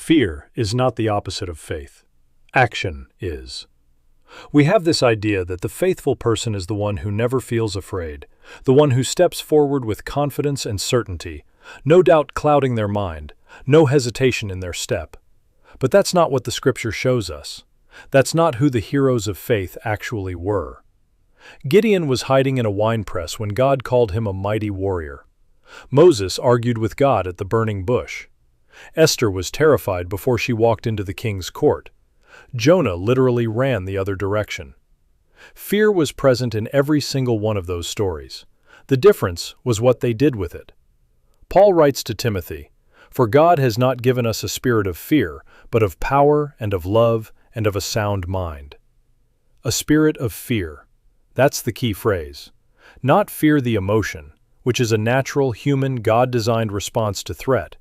Fear is not the opposite of faith. Action is. We have this idea that the faithful person is the one who never feels afraid, the one who steps forward with confidence and certainty, no doubt clouding their mind, no hesitation in their step. But that's not what the Scripture shows us. That's not who the heroes of faith actually were. Gideon was hiding in a winepress when God called him a mighty warrior. Moses argued with God at the burning bush. Esther was terrified before she walked into the king's court. Jonah literally ran the other direction. Fear was present in every single one of those stories. The difference was what they did with it. Paul writes to Timothy, "For God has not given us a spirit of fear, but of power and of love and of a sound mind." A spirit of fear. That's the key phrase. Not fear the emotion, which is a natural, human, God-designed response to threat,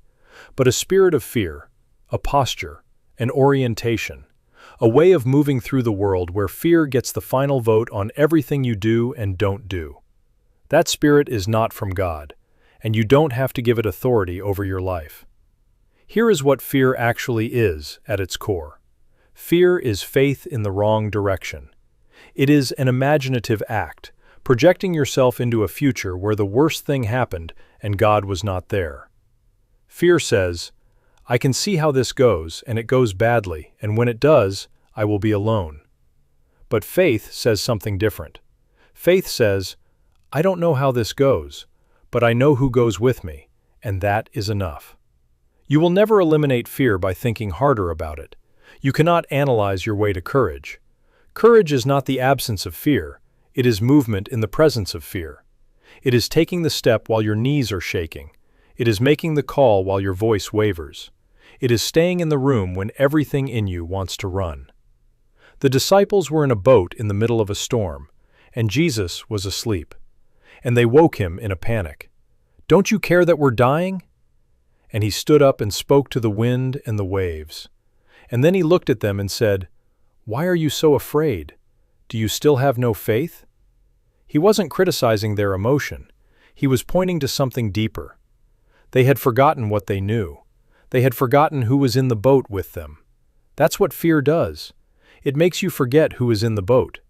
but a spirit of fear, a posture, an orientation, a way of moving through the world where fear gets the final vote on everything you do and don't do. That spirit is not from God, and you don't have to give it authority over your life. Here is what fear actually is at its core. Fear is faith in the wrong direction. It is an imaginative act, projecting yourself into a future where the worst thing happened and God was not there. Fear says, "I can see how this goes, and it goes badly, and when it does, I will be alone." But faith says something different. Faith says, "I don't know how this goes, but I know who goes with me, and that is enough." You will never eliminate fear by thinking harder about it. You cannot analyze your way to courage. Courage is not the absence of fear, it is movement in the presence of fear. It is taking the step while your knees are shaking. It is making the call while your voice wavers. It is staying in the room when everything in you wants to run. The disciples were in a boat in the middle of a storm, and Jesus was asleep. And they woke him in a panic. "Don't you care that we're dying?" And he stood up and spoke to the wind and the waves. And then he looked at them and said, "Why are you so afraid? Do you still have no faith?" He wasn't criticizing their emotion. He was pointing to something deeper. They had forgotten what they knew. They had forgotten who was in the boat with them. That's what fear does. It makes you forget who is in the boat.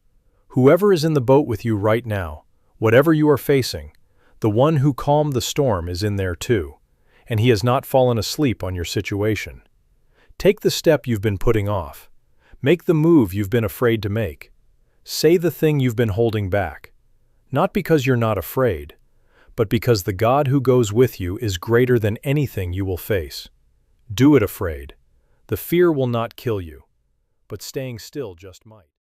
Whoever is in the boat with you right now, whatever you are facing, the one who calmed the storm is in there too, and he has not fallen asleep on your situation. Take the step you've been putting off. Make the move you've been afraid to make. Say the thing you've been holding back. Not because you're not afraid, but because the God who goes with you is greater than anything you will face. Do it afraid. The fear will not kill you, but staying still just might.